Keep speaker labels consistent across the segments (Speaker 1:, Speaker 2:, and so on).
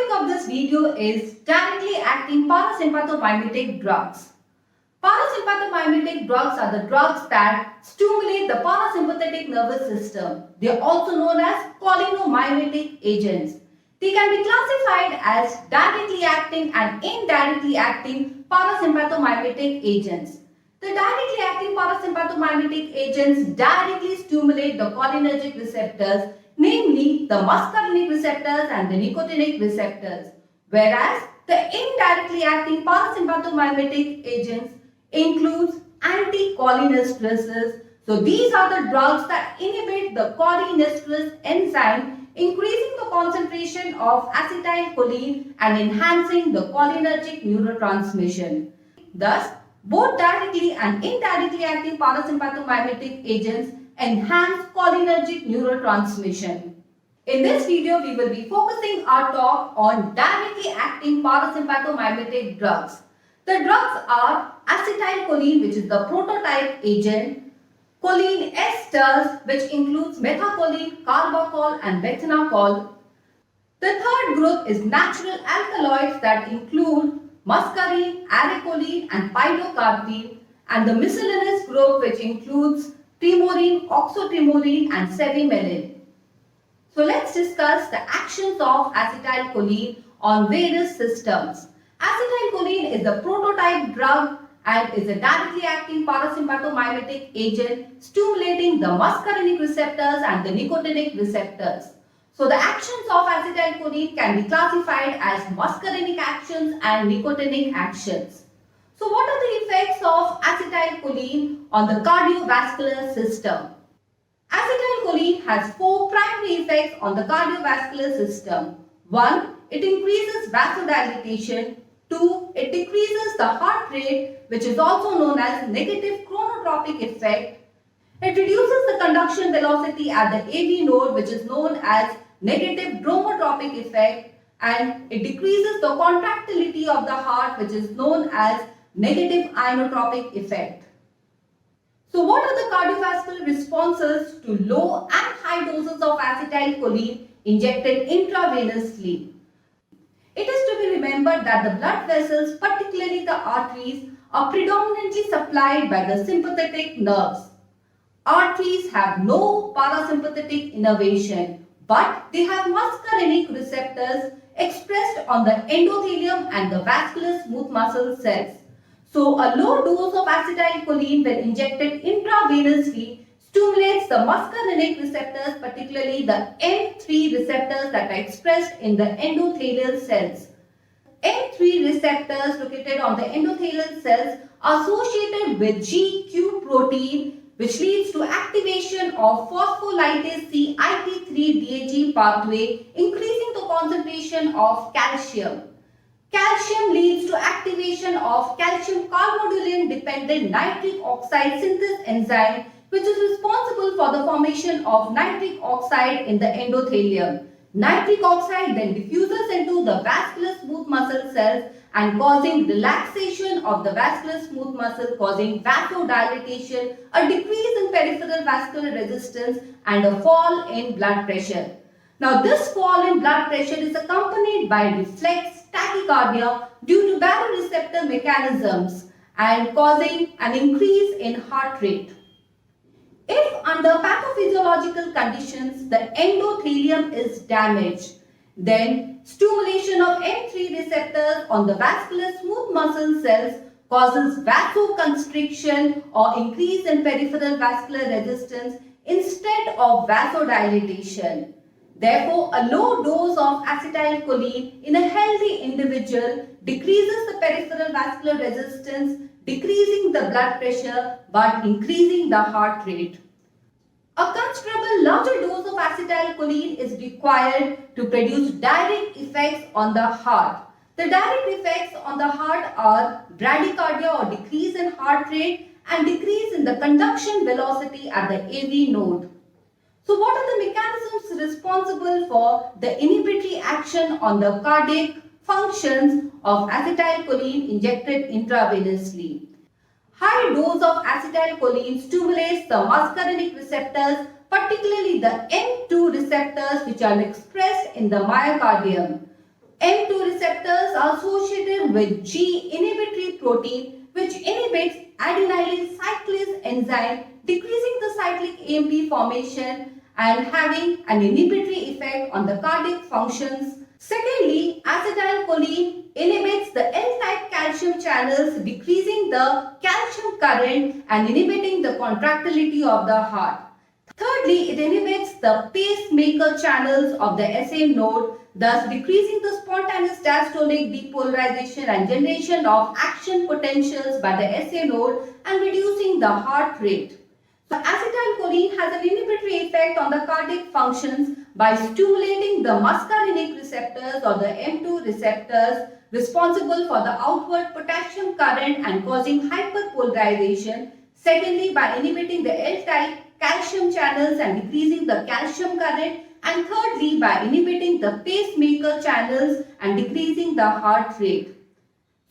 Speaker 1: topic of this video is directly acting parasympathomimetic drugs. Parasympathomimetic drugs are the drugs that stimulate the parasympathetic nervous system. They are also known as cholinergic agents. They can be classified as directly acting and indirectly acting parasympathomimetic agents. The directly acting parasympathomimetic agents directly stimulate the cholinergic receptors, namely the muscarinic receptors and the nicotinic receptors, whereas the indirectly acting parasympathomimetic agents includes anticholinesterase. So these are the drugs that inhibit the cholinesterase enzyme, increasing the concentration of acetylcholine and enhancing the cholinergic neurotransmission. Thus, both directly and indirectly acting parasympathomimetic agents enhance cholinergic neurotransmission. In this video, we will be focusing our talk on directly acting parasympathomimetic drugs. The drugs are acetylcholine, which is the prototype agent, choline esters, which includes methacholine, carbachol and methanacol. The third group is natural alkaloids that include muscarine, aracholine and pilocarpine, and the miscellaneous group which includes tremorine, oxotremorine and cevimeline. So let's discuss the actions of acetylcholine on various systems. Acetylcholine is a prototype drug and is a directly acting parasympathomimetic agent stimulating the muscarinic receptors and the nicotinic receptors. So the actions of acetylcholine can be classified as muscarinic actions and nicotinic actions. So what are the effects of acetylcholine on the cardiovascular system? Acetylcholine has four primary effects on the cardiovascular system. 1. It increases vasodilatation. 2. It decreases the heart rate, which is also known as negative chronotropic effect. It reduces the conduction velocity at the AV node, which is known as negative dromotropic effect, and it decreases the contractility of the heart, which is known as negative inotropic effect. So what are the cardiovascular responses to low and high doses of acetylcholine injected intravenously? It is to be remembered that the blood vessels, particularly the arteries, are predominantly supplied by the sympathetic nerves. Arteries have no parasympathetic innervation, but they have muscarinic receptors expressed on the endothelium and the vascular smooth muscle cells. So a low dose of acetylcholine when injected intravenously stimulates the muscarinic receptors, particularly the M3 receptors that are expressed in the endothelial cells. M3 receptors located on the endothelial cells are associated with GQ protein, which leads to activation of phospholipase C IP3 DAG pathway, increasing the concentration of calcium. Calcium leads to activation of calcium carbonylate dependent nitric oxide synthase enzyme, which is responsible for the formation of nitric oxide in the endothelium. Nitric oxide then diffuses into the vascular smooth muscle cells and causing relaxation of the vascular smooth muscle, causing vasodilatation, a decrease in peripheral vascular resistance and a fall in blood pressure. Now this fall in blood pressure is accompanied by reflex tachycardia due to baroreceptor mechanisms and causing an increase in heart rate. If under pathophysiological conditions the endothelium is damaged, then stimulation of M3 receptors on the vascular smooth muscle cells causes vasoconstriction or increase in peripheral vascular resistance instead of vasodilatation. Therefore, a low dose of acetylcholine in a healthy individual decreases the peripheral vascular resistance, decreasing the blood pressure but increasing the heart rate. A considerable larger dose of acetylcholine is required to produce direct effects on the heart. The direct effects on the heart are bradycardia or decrease in heart rate and decrease in the conduction velocity at the AV node. So what are the mechanisms responsible for the inhibitory action on the cardiac functions of acetylcholine injected intravenously? High dose of acetylcholine stimulates the muscarinic receptors, particularly the M2 receptors which are expressed in the myocardium. M2 receptors are associated with G inhibitory protein which inhibits adenylyl cyclase enzyme, decreasing the cyclic AMP formation and having an inhibitory effect on the cardiac functions. Secondly, acetylcholine inhibits the L-type calcium channels, decreasing the calcium current and inhibiting the contractility of the heart. Thirdly, it inhibits the pacemaker channels of the SA node, thus decreasing the spontaneous diastolic depolarization and generation of action potentials by the SA node and reducing the heart rate. So, acetylcholine has an inhibitory effect on the cardiac functions by stimulating the muscarinic receptors or the M2 receptors responsible for the outward potassium current and causing hyperpolarization. Secondly, by inhibiting the L-type calcium channels and decreasing the calcium current, and thirdly by inhibiting the pacemaker channels and decreasing the heart rate.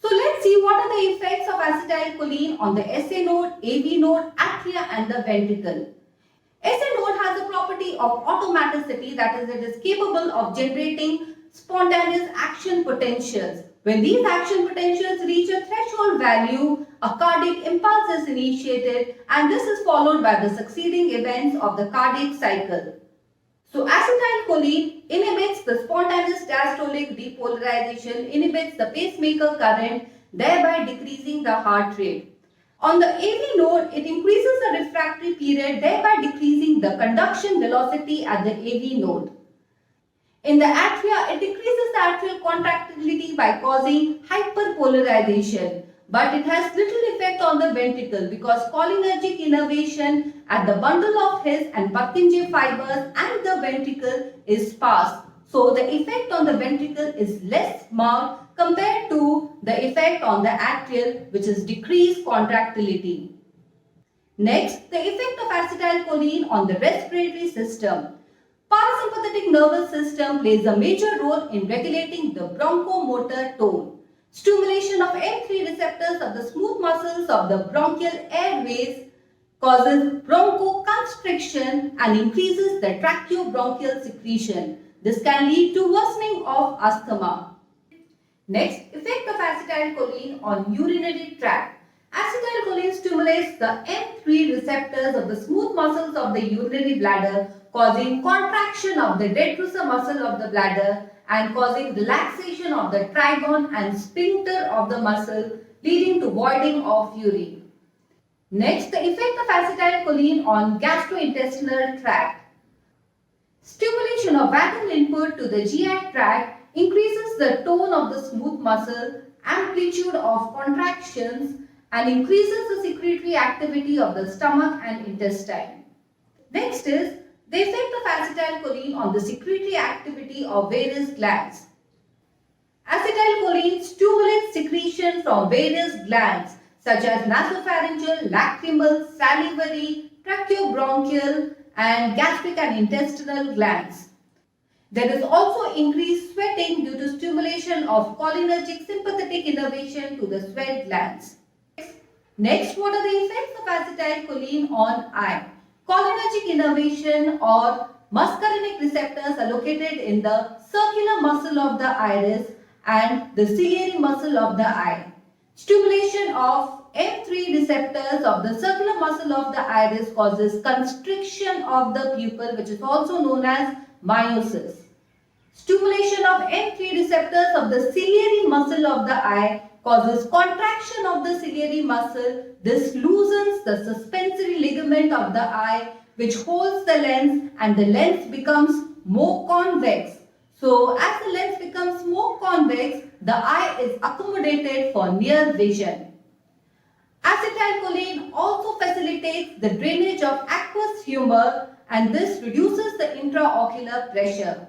Speaker 1: So let's see what are the effects of acetylcholine on the SA node, AV node, atria and the ventricle. SA node has a property of automaticity, that is, it is capable of generating spontaneous action potentials. When these action potentials reach a threshold value, a cardiac impulse is initiated and this is followed by the succeeding events of the cardiac cycle. So acetylcholine inhibits the spontaneous diastolic depolarization, inhibits the pacemaker current, thereby decreasing the heart rate. On the AV node, it increases the refractory period, thereby decreasing the conduction velocity at the AV node. In the atria, it decreases the atrial contractility by causing hyperpolarization, but it has little effect on the ventricle because cholinergic innervation at the bundle of His and Purkinje fibers and the ventricle is sparse. So the effect on the ventricle is less marked compared to the effect on the atrial, which is decreased contractility. Next, the effect of acetylcholine on the respiratory system. Parasympathetic nervous system plays a major role in regulating the bronchomotor tone. Stimulation of M3 receptors of the smooth muscles of the bronchial airways causes bronchoconstriction and increases the tracheobronchial secretion. This can lead to worsening of asthma. Next, effect of acetylcholine on urinary tract. Acetylcholine stimulates the M3 receptors of the smooth muscles of the urinary bladder, causing contraction of the detrusor muscle of the bladder and causing relaxation of the trigone and sphincter of the muscle, leading to voiding of urine. Next, the effect of acetylcholine on gastrointestinal tract. Stimulation of vagal input to the GI tract increases the tone of the smooth muscle, amplitude of contractions, and increases the secretory activity of the stomach and intestine. Next is the effect of acetylcholine on the secretory activity of various glands. Acetylcholine stimulates secretion from various glands such as nasopharyngeal, lacrimal, salivary, tracheobronchial, and gastric and intestinal glands. There is also increased sweating due to stimulation of cholinergic sympathetic innervation to the sweat glands. Next, what are the effects of acetylcholine on eye? Cholinergic innervation or muscarinic receptors are located in the circular muscle of the iris and the ciliary muscle of the eye. Stimulation of M3 receptors of the circular muscle of the iris causes constriction of the pupil, which is also known as miosis. Stimulation of M3 receptors of the ciliary muscle of the eye causes contraction of the ciliary muscle. This loosens the suspensory ligament of the eye, which holds the lens, and the lens becomes more convex. So as the lens becomes more convex, the eye is accommodated for near vision. Acetylcholine also facilitates the drainage of aqueous humor, and this reduces the intraocular pressure.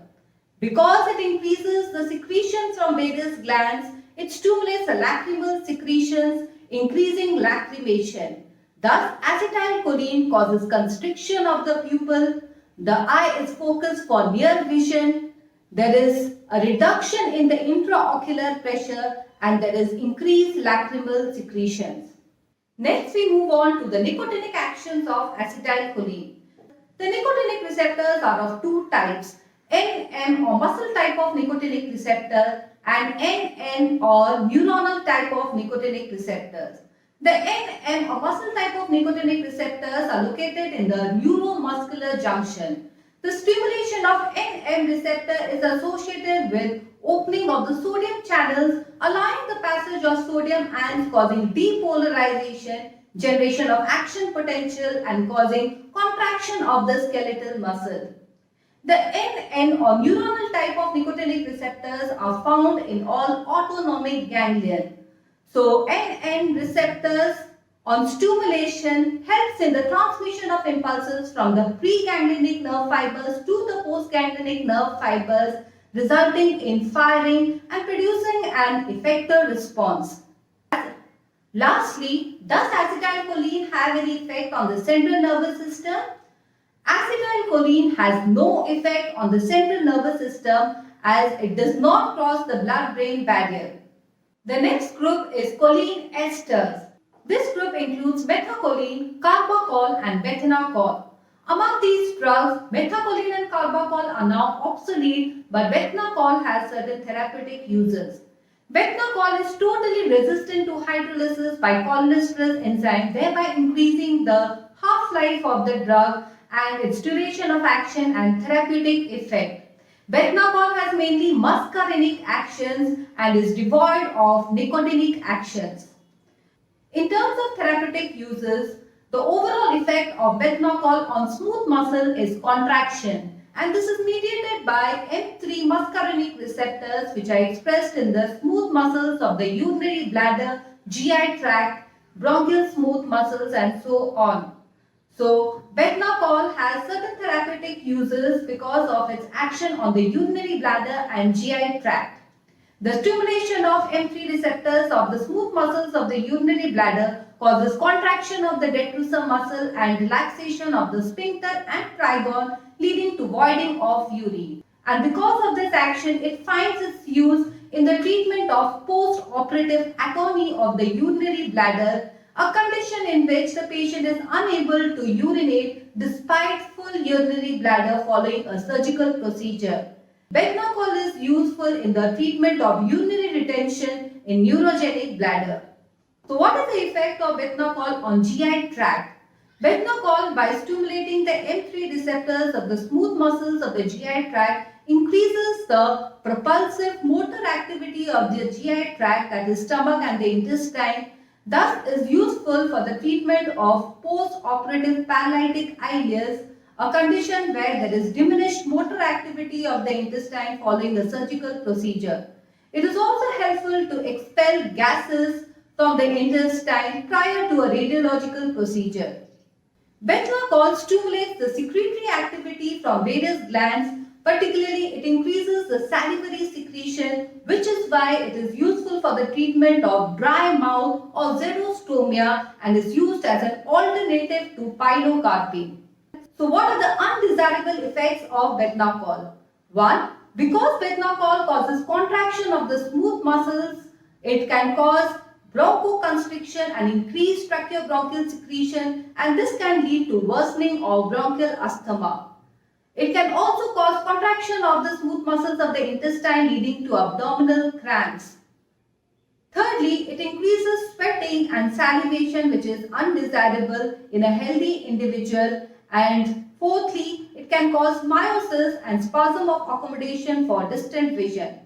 Speaker 1: Because it increases the secretions from various glands, it stimulates the lacrimal secretions, increasing lacrimation. Thus, acetylcholine causes constriction of the pupil. The eye is focused for near vision. There is a reduction in the intraocular pressure and there is increased lacrimal secretions. Next, we move on to the nicotinic actions of acetylcholine. The nicotinic receptors are of two types, NM or muscle type of nicotinic receptor and NN or neuronal type of nicotinic receptors. The NM or muscle type of nicotinic receptors are located in the neuromuscular junction. The stimulation of NM receptor is associated with opening of the sodium channels, allowing the passage of sodium ions, causing depolarization, generation of action potential and causing contraction of the skeletal muscle. The NN or neuronal type of nicotinic receptors are found in all autonomic ganglion. So NN receptors on stimulation helps in the transmission of impulses from the preganglionic nerve fibers to the postganglionic nerve fibers, resulting in firing and producing an effector response. Lastly, does acetylcholine have any effect on the central nervous system? Acetylcholine has no effect on the central nervous system as it does not cross the blood-brain barrier. The next group is choline esters. This group includes methacholine, carbachol and methanacol. Among these drugs, methacholine and carbachol are now obsolete, but methanacol has certain therapeutic uses. Methanacol is totally resistant to hydrolysis by cholinesterase enzyme, thereby increasing the half-life of the drug and its duration of action and therapeutic effect. Methanacol has mainly muscarinic actions and is devoid of nicotinic actions. In terms of therapeutic uses, the overall effect of methanacol on smooth muscle is contraction, and this is mediated by M3 muscarinic receptors which are expressed in the smooth muscles of the urinary bladder, GI tract, bronchial smooth muscles and so on. So, methanacol has certain therapeutic uses because of its action on the urinary bladder and GI tract. The stimulation of M3 receptors of the smooth muscles of the urinary bladder causes contraction of the detrusor muscle and relaxation of the sphincter and trigon, leading to voiding of urine. And because of this action, it finds its use in the treatment of post-operative atony of the urinary bladder, a condition in which the patient is unable to urinate despite full urinary bladder following a surgical procedure. Methanacol is useful in the treatment of urinary retention in neurogenic bladder. So what is the effect of methanacol on GI tract? Methanacol, by stimulating the M3 receptors of the smooth muscles of the GI tract, increases the propulsive motor activity of the GI tract, that is stomach and the intestine, thus is useful for the treatment of post-operative paralytic ileus, a condition where there is diminished motor activity of the intestine following a surgical procedure. It is also helpful to expel gases from the intestine prior to a radiological procedure. Methanacol stimulates the secretory activity from various glands. Particularly, it increases the salivary secretion, which is why it is useful for the treatment of dry mouth or xerostomia and is used as an alternative to pilocarpine. So what are the undesirable effects of methanacol? 1. Because methanacol causes contraction of the smooth muscles, it can cause bronchoconstriction and increased tracheobronchial secretion, and this can lead to worsening of bronchial asthma. It can also cause contraction of the smooth muscles of the intestine, leading to abdominal cramps. Thirdly, it increases sweating and salivation, which is undesirable in a healthy individual. And fourthly, it can cause meiosis and spasm of accommodation for distant vision.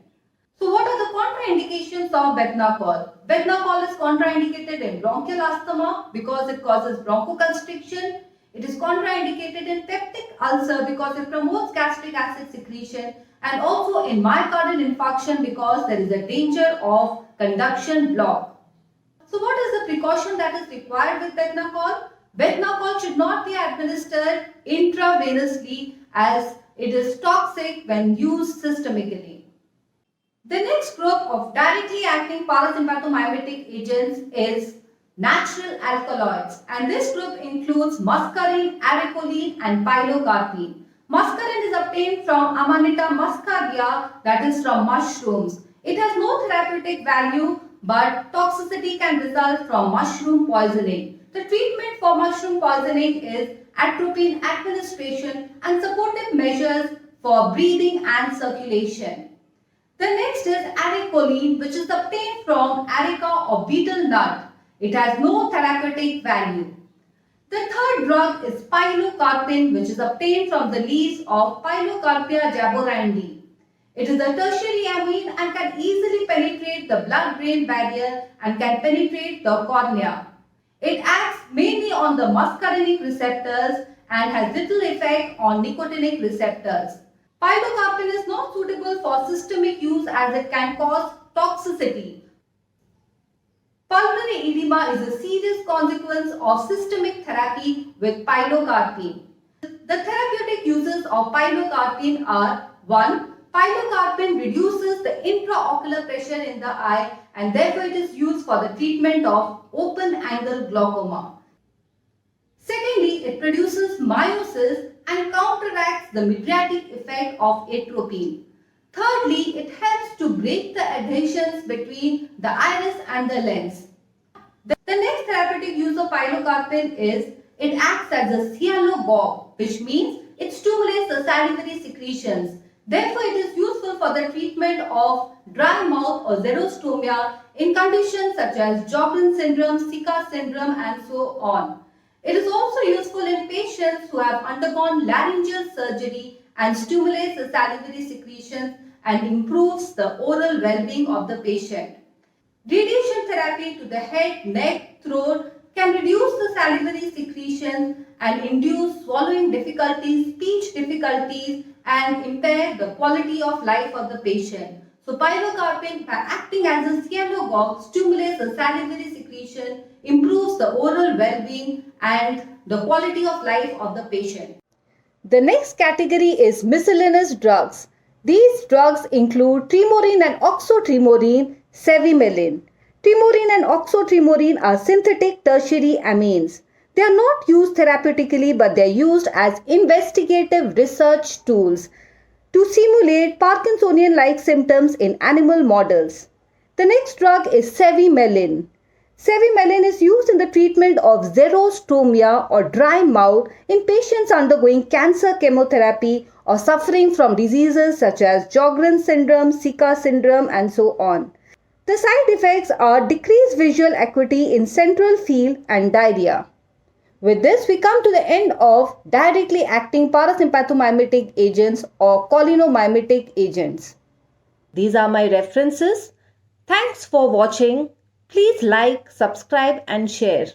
Speaker 1: So what are the contraindications of methanacol? Methanacol is contraindicated in bronchial asthma because it causes bronchoconstriction. It is contraindicated in peptic ulcer because it promotes gastric acid secretion, and also in myocardial infarction because there is a danger of conduction block. So what is the precaution that is required with methanacol? Methanacol should not be administered intravenously as it is toxic when used systemically. The next group of directly acting parasympathomimetic agents is natural alkaloids, and this group includes muscarine, aracholine and pilocarpine. Muscarine is obtained from Amanita muscaria, that is from mushrooms. It has no therapeutic value, but toxicity can result from mushroom poisoning. The treatment for mushroom poisoning is atropine administration and supportive measures for breathing and circulation. The next is acetylcholine, which is obtained from areca or betel nut. It has no therapeutic value. The third drug is pilocarpine, which is obtained from the leaves of Pilocarpia jaborandi. It is a tertiary amine and can easily penetrate the blood-brain barrier and can penetrate the cornea. It acts mainly on the muscarinic receptors and has little effect on nicotinic receptors. Pilocarpine is not suitable for systemic use as it can cause toxicity. Pulmonary edema is a serious consequence of systemic therapy with pilocarpine. The therapeutic uses of pilocarpine are 1. Pilocarpine reduces the intraocular pressure in the eye and therefore it is used for the treatment of open-angle glaucoma. Secondly, it produces meiosis and counteracts the mydriatic effect of atropine. Thirdly, it helps to break the adhesions between the iris and the lens. The next therapeutic use of pilocarpine is it acts as a cyanogogue, which means it stimulates the salivary secretions. Therefore, it is useful for the treatment of dry mouth or xerostomia in conditions such as Sjogren's syndrome, Zika syndrome, and so on. It is also useful in patients who have undergone laryngeal surgery and stimulates the salivary secretions and improves the oral well-being of the patient. Radiation therapy to the head, neck, throat can reduce the salivary secretions and induce swallowing difficulties, speech difficulties, and impair the quality of life of the patient. So pilocarpine, by acting as a cyanogogue, stimulates the salivary secretion, improves the oral well-being and the quality of life of the patient.
Speaker 2: The next category is miscellaneous drugs. These drugs include tremorine and oxotremorine, cevimeline. Tremorine and oxotremorine are synthetic tertiary amines. They are not used therapeutically, but they are used as investigative research tools to simulate Parkinsonian-like symptoms in animal models. The next drug is cevimeline. Cevimeline is used in the treatment of xerostomia or dry mouth in patients undergoing cancer chemotherapy or suffering from diseases such as Sjogren's syndrome, Zika syndrome, and so on. The side effects are decreased visual acuity in central field and diarrhea. With this, we come to the end of directly acting parasympathomimetic agents or cholinomimetic agents. These are my references. Thanks for watching. Please like, subscribe and share.